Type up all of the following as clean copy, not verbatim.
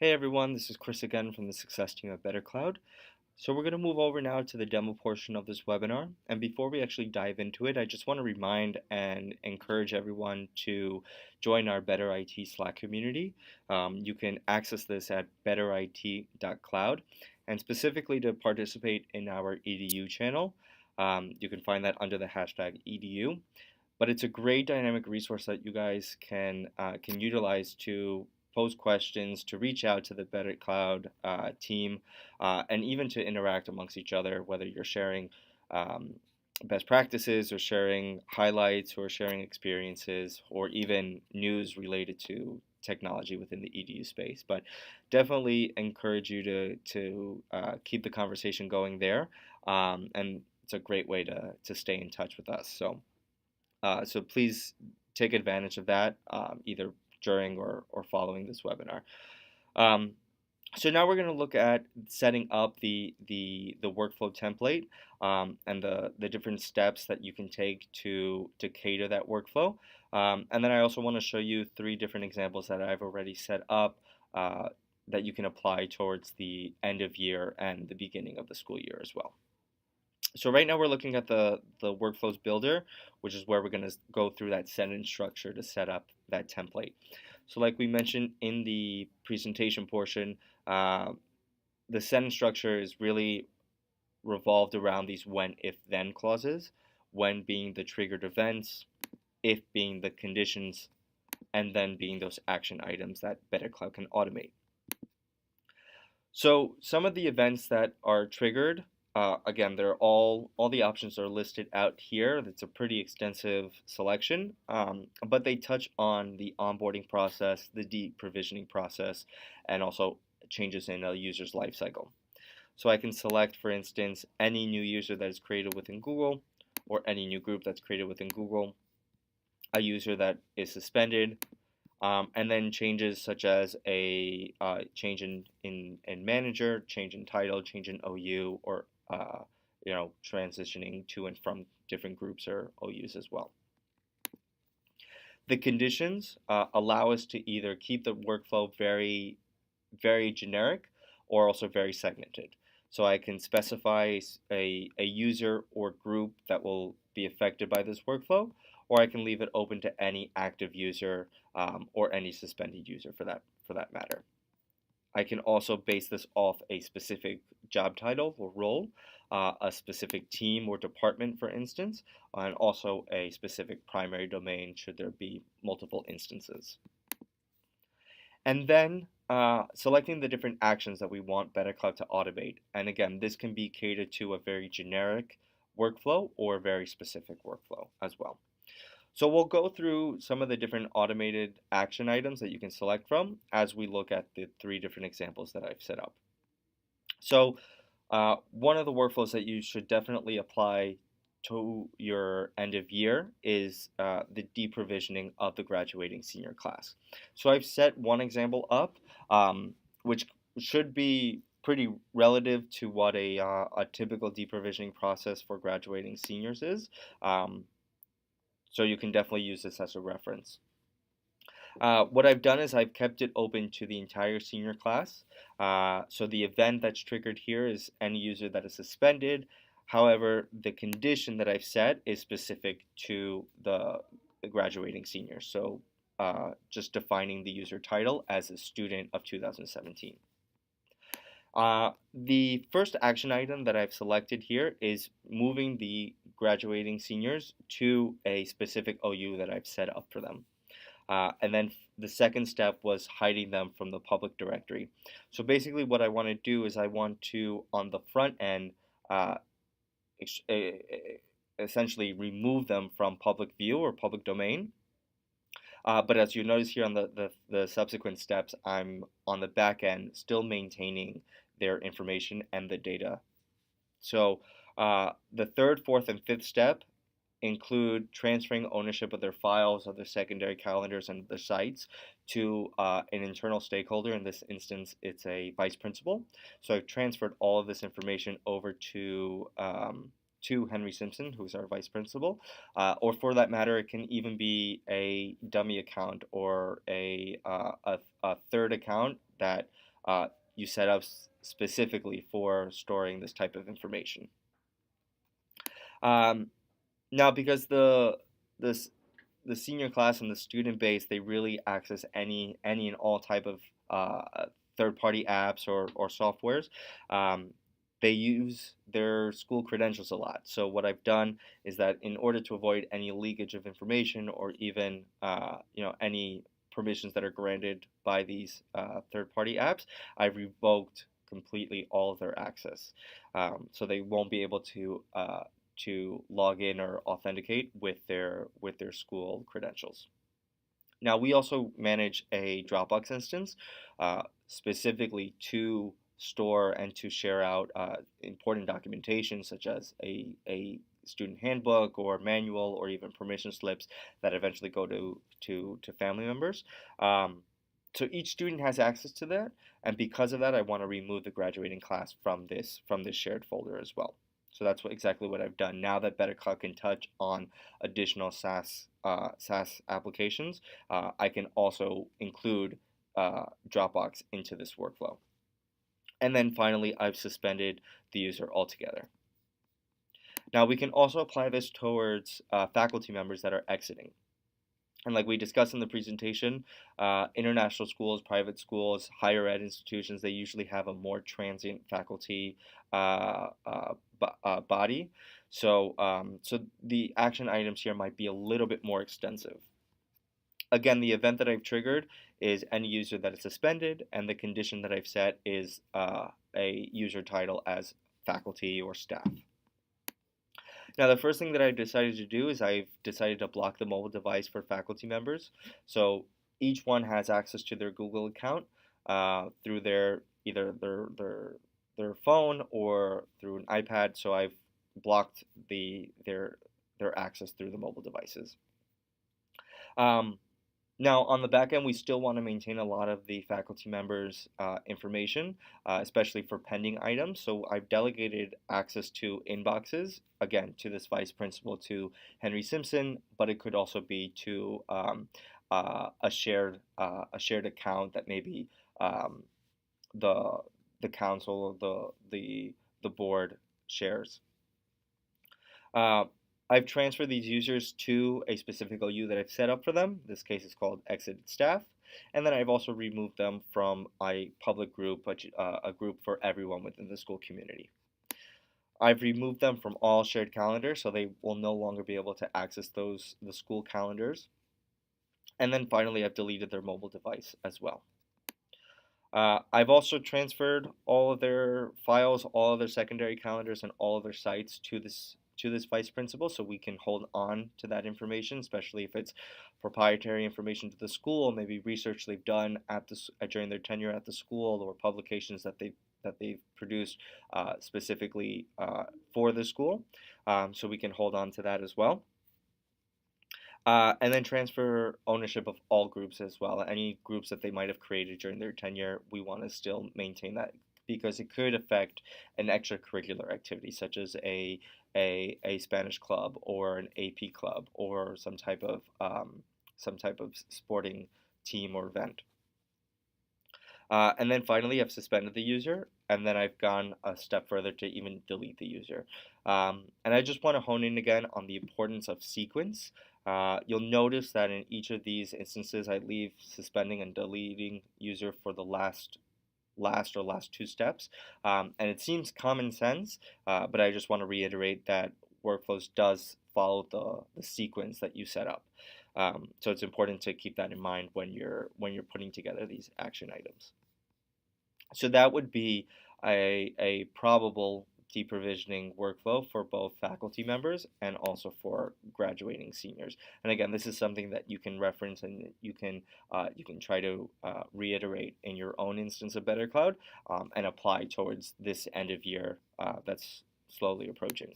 Hey everyone, this is Chris again from the success team at BetterCloud. So we're going to move over now to the demo portion of this webinar. And before we actually dive into it, I just want to remind and encourage everyone to join our Better IT Slack community. You can access this at betterit.cloud. And specifically to participate in our EDU channel, you can find that under the hashtag EDU. But it's a great dynamic resource that you guys can utilize to pose questions, to reach out to the BetterCloud team, and even to interact amongst each other, whether you're sharing um, best practices or sharing highlights or sharing experiences or even news related to technology within the EDU space. But definitely encourage you to keep the conversation going there, and it's a great way to stay in touch with us. So please take advantage of that either during or following this webinar. Um, so now we're going to look at setting up the workflow template and the different steps that you can take to cater that workflow. And then I also want to show you three different examples that I've already set up that you can apply towards the end of year and the beginning of the school year as well. So right now we're looking at the workflows builder, which is where we're going to go through that sentence structure to set up that template. So like we mentioned in the presentation portion, uh, the sentence structure is really revolved around these when, if, then clauses, when being the triggered events, if being the conditions, and then being those action items that BetterCloud can automate. So some of the events that are triggered, again, they're all the options are listed out here. That's a pretty extensive selection, but they touch on the onboarding process, the deprovisioning process, and also changes in a user's lifecycle. So I can select, for instance, any new user that is created within Google, or any new group that's created within Google, a user that is suspended, and then changes such as a change in manager, change in title, change in OU, or transitioning to and from different groups or OUs as well. The conditions allow us to either keep the workflow very, very generic or also very segmented. So I can specify a user or group that will be affected by this workflow, or I can leave it open to any active user or any suspended user for that matter. I can also base this off a specific job title or role, a specific team or department, for instance, and also a specific primary domain should there be multiple instances. And then selecting the different actions that we want BetterCloud to automate. And again, this can be catered to a very generic workflow or a very specific workflow as well. So we'll go through some of the different automated action items that you can select from as we look at the three different examples that I've set up. So one of the workflows that you should definitely apply to your end of year is the deprovisioning of the graduating senior class. So I've set one example up, which should be pretty relative to what a typical deprovisioning process for graduating seniors is. So you can definitely use this as a reference. What I've done is I've kept it open to the entire senior class. So the event that's triggered here is any user that is suspended. However, the condition that I've set is specific to the graduating senior. So just defining the user title as a student of 2017. The first action item that I've selected here is moving the graduating seniors to a specific OU that I've set up for them. And then the second step was hiding them from the public directory. So basically what I want to do is I want to, on the front end, uh, essentially remove them from public view or public domain. But as you notice here on the subsequent steps, I'm on the back end still maintaining their information and the data. So the third, fourth, and fifth step include transferring ownership of their files, of their secondary calendars, and their sites to an internal stakeholder. In this instance, it's a vice principal. So I've transferred all of this information over to Henry Simpson, who's our vice principal, or for that matter, it can even be a dummy account or a third account that uh, you set up specifically for storing this type of information. Um, Now, because this the senior class and the student base, they really access any and all type of third party apps or softwares. Um, they use their school credentials a lot. So what I've done is that in order to avoid any leakage of information or even any permissions that are granted by these third party apps, I've revoked completely all of their access. So they won't be able to log in or authenticate with their school credentials. Now we also manage a Dropbox instance specifically to store and to share out important documentation such as a student handbook or manual or even permission slips that eventually go to family members. Um, so each student has access to that, and because of that, I want to remove the graduating class from this shared folder as well. So that's exactly what I've done. Now that BetterCloud can touch on additional SaaS applications, I can also include Dropbox into this workflow. And then finally, I've suspended the user altogether. Now we can also apply this towards faculty members that are exiting. And like we discussed in the presentation, international schools, private schools, higher ed institutions, they usually have a more transient faculty body. So the action items here might be a little bit more extensive. Again, the event that I've triggered is any user that is suspended, and the condition that I've set is a user title as faculty or staff. Now, the first thing that I decided to do is I've decided to block the mobile device for faculty members. So each one has access to their Google account through either their phone or through an iPad. So I've blocked their access through the mobile devices. Um, Now, on the back end, we still want to maintain a lot of the faculty members' information, especially for pending items. So I've delegated access to inboxes, again, to this vice principal, to Henry Simpson, but it could also be to a shared account that maybe um, the the council or the board shares. Uh, I've transferred these users to a specific OU that I've set up for them. This case is called exited staff. And then I've also removed them from a public group, a group for everyone within the school community. I've removed them from all shared calendars, so they will no longer be able to access the school calendars. And then finally, I've deleted their mobile device as well. I've also transferred all of their files, all of their secondary calendars, and all of their sites to this vice principal, so we can hold on to that information, especially if it's proprietary information to the school, maybe research they've done during their tenure at the school, or publications that they've produced specifically for the school. So we can hold on to that as well. And then transfer ownership of all groups as well. Any groups that they might have created during their tenure, we want to still maintain that because it could affect an extracurricular activity such as a Spanish club or an AP club or some type of sporting team or event. And then finally, I've suspended the user, and then I've gone a step further to even delete the user. And I just want to hone in again on the importance of sequence. You'll notice that in each of these instances, I leave suspending and deleting user for the last two steps. And it seems common sense, but I just want to reiterate that Workflows does follow the sequence that you set up. So it's important to keep that in mind when you're putting together these action items. So that would be a probable deprovisioning workflow for both faculty members and also for graduating seniors. And again, this is something that you can reference and you can try to reiterate in your own instance of BetterCloud and apply towards this end of year that's slowly approaching.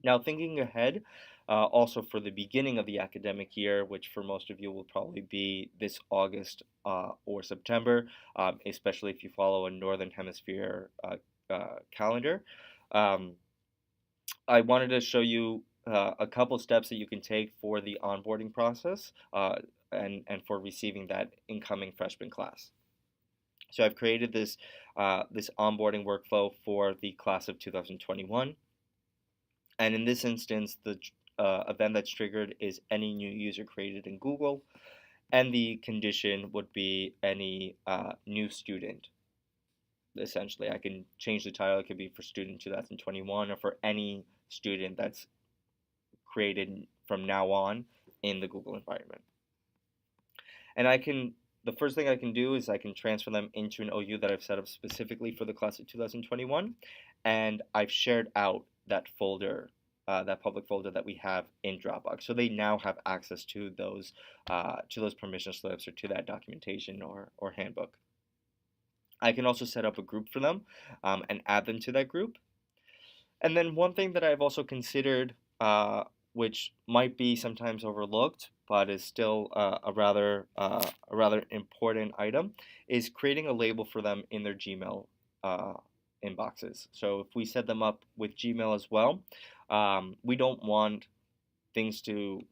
Now, thinking ahead, also for the beginning of the academic year, which for most of you will probably be this August or September, especially if you follow a Northern Hemisphere calendar, um, I wanted to show you a couple steps that you can take for the onboarding process and for receiving that incoming freshman class. So I've created this onboarding workflow for the class of 2021. And in this instance, the event that's triggered is any new user created in Google, and the condition would be any new student. Essentially, I can change the title. It could be for student 2021 or for any student that's created from now on in the Google environment. And the first thing I can do is I can transfer them into an OU that I've set up specifically for the class of 2021, and I've shared out that folder, that public folder that we have in Dropbox. So they now have access to those permission slips or to that documentation or handbook. I can also set up a group for them and add them to that group. And then one thing that I've also considered, which might be sometimes overlooked, but is still a rather important item, is creating a label for them in their Gmail uh, inboxes. So if we set them up with Gmail as well, we don't want things to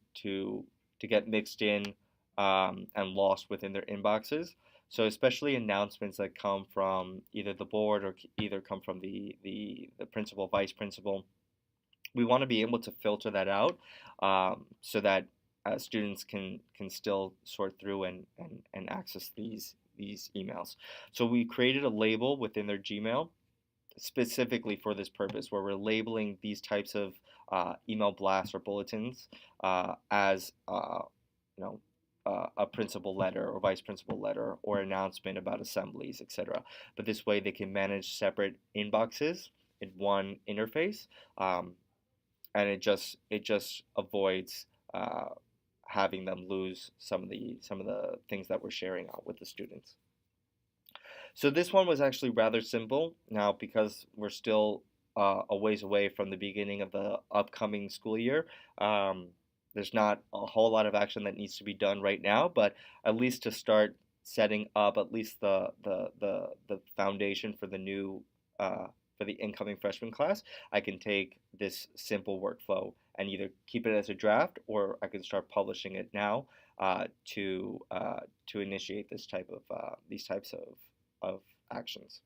get mixed in and lost within their inboxes. So especially announcements that come from either the board or either come from the principal, vice principal, we want to be able to filter that out so that students can still sort through and access these emails. So we created a label within their Gmail specifically for this purpose, where we're labeling these types of email blasts or bulletins as you know a principal letter or vice principal letter or announcement about assemblies, etc. But this way, they can manage separate inboxes in one interface, and it just avoids having them lose some of the things that we're sharing out with the students. So this one was actually rather simple. Now, because we're still a ways away from the beginning of the upcoming school year, there's not a whole lot of action that needs to be done right now, but at least to start setting up at least the foundation for the new for the incoming freshman class, I can take this simple workflow and either keep it as a draft or I can start publishing it now to initiate these types of actions.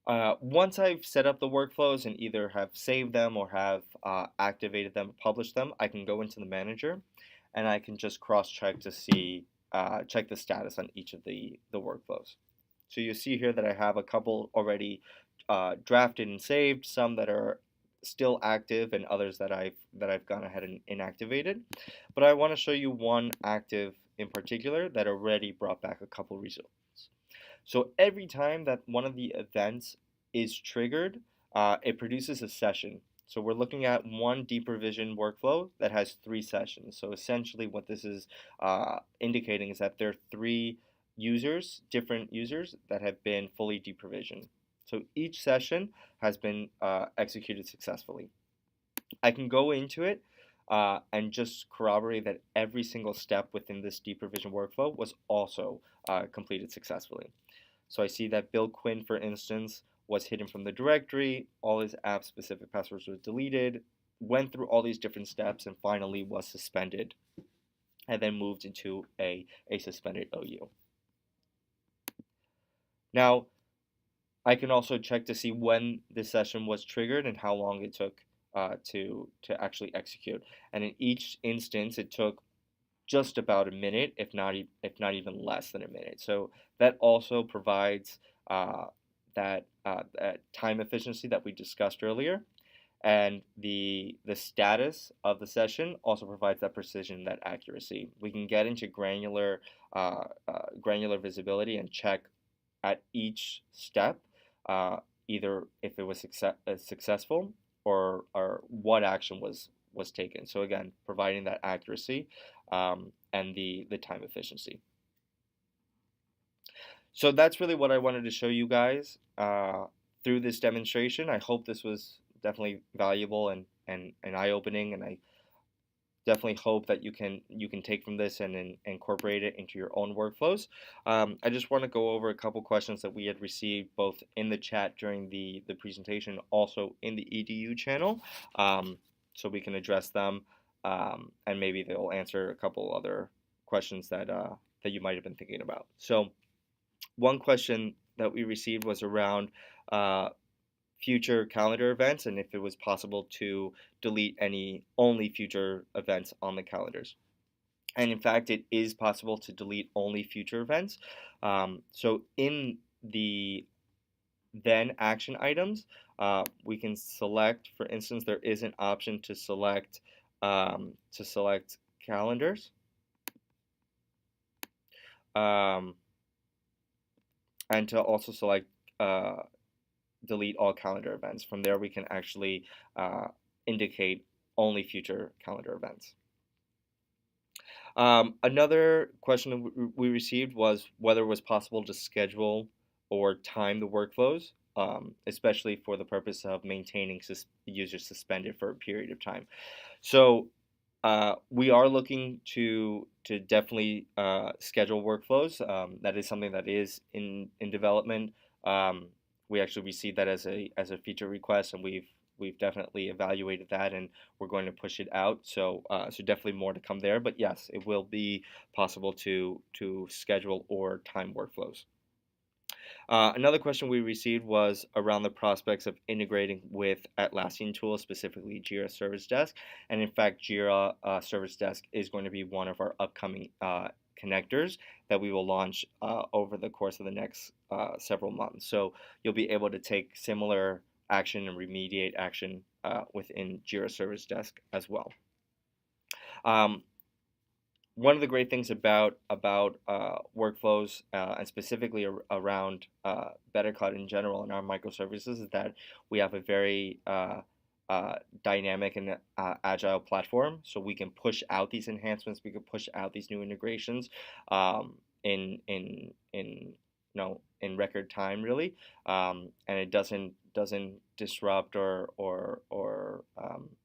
Once I've set up the workflows and either have saved them or have activated them, published them, I can go into the manager and I can just cross-check to see, check the status on each of the workflows. So you see here that I have a couple already drafted and saved, some that are still active and others that I've gone ahead and inactivated. But I want to show you one active in particular that already brought back a couple results. So every time that one of the events is triggered, it produces a session. So we're looking at one deeper vision workflow that has 3 sessions. So essentially what this is indicating is that there are 3 different users that have been fully deprovisioned. So each session has been executed successfully. I can go into it and just corroborate that every single step within this deprovision workflow was also completed successfully. So I see that Bill Quinn, for instance, was hidden from the directory, all his app-specific passwords were deleted, went through all these different steps, and finally was suspended, and then moved into a suspended OU. Now, I can also check to see when this session was triggered and how long it took to actually execute. And in each instance, it took just about a minute, if not even less than a minute. So that also provides that time efficiency that we discussed earlier, and the status of the session also provides that precision, that accuracy. We can get into granular visibility and check at each step, either if it was successful or what action was taken. So again, providing that accuracy and the time efficiency. So that's really what I wanted to show you guys through this demonstration. I hope this was definitely valuable and eye-opening, and I definitely hope that you can take from this and incorporate it into your own workflows. I just want to go over a couple questions that we had received both in the chat during the presentation, also in the EDU channel, so we can address them, and maybe they'll answer a couple other questions that you might have been thinking about. So One question that we received was around uh, future calendar events and if it was possible to delete any only future events on the calendars. And in fact, it is possible to delete only future events. So in the then action items, we can select, for instance, there is an option to select calendars. Um, and to also select uh, delete all calendar events. From there, we can actually uh, indicate only future calendar events. Another question that we received was whether it was possible to schedule or time the workflows, especially for the purpose of maintaining users suspended for a period of time. So we are looking to definitely schedule workflows. That is something that is in development. Um, we actually received that as a feature request, and we've definitely evaluated that, and we're going to push it out. So so definitely more to come there. But yes, it will be possible to schedule or time workflows. Another question we received was around the prospects of integrating with Atlassian tools, specifically Jira Service Desk. And in fact, Jira Service Desk is going to be one of our upcoming connectors that we will launch over the course of the next several months. So you'll be able to take similar action and remediate action within Jira Service Desk as well. Um, One of the great things about workflows and specifically around BetterCloud in general and our microservices is that we have a very dynamic and agile platform. So we can push out these enhancements, we can push out these new integrations in in record time really, and it doesn't disrupt or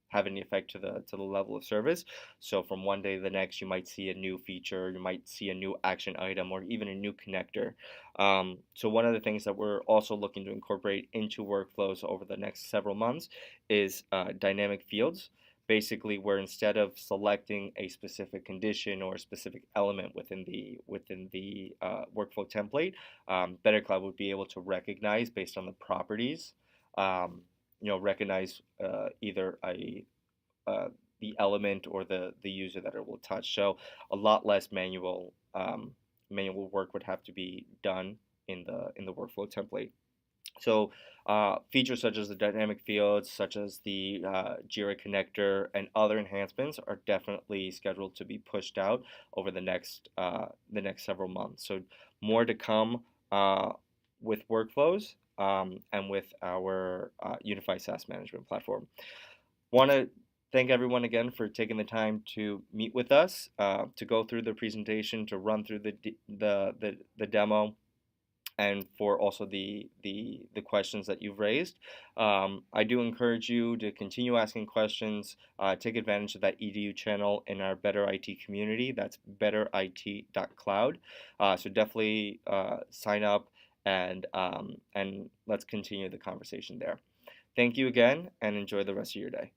have any effect to the level of service. So from one day to the next, you might see a new feature, you might see a new action item, or even a new connector. So one of the things that we're also looking to incorporate into workflows over the next several months is dynamic fields. Basically, where instead of selecting a specific condition or a specific element within the workflow template, BetterCloud would be able to recognize based on the properties, recognize either uh, the element or the user that it will touch. So a lot less manual work would have to be done in the workflow template. So features such as the dynamic fields, such as the Jira connector, and other enhancements are definitely scheduled to be pushed out over the next several months. So more to come with workflows and with our unified SaaS management platform. Want to thank everyone again for taking the time to meet with us, to go through the presentation, to run through the demo, and for also the questions that you've raised. I do encourage you to continue asking questions. Take advantage of that EDU channel in our Better IT community. That's betterit.cloud. So definitely sign up and let's continue the conversation there. Thank you again, and enjoy the rest of your day.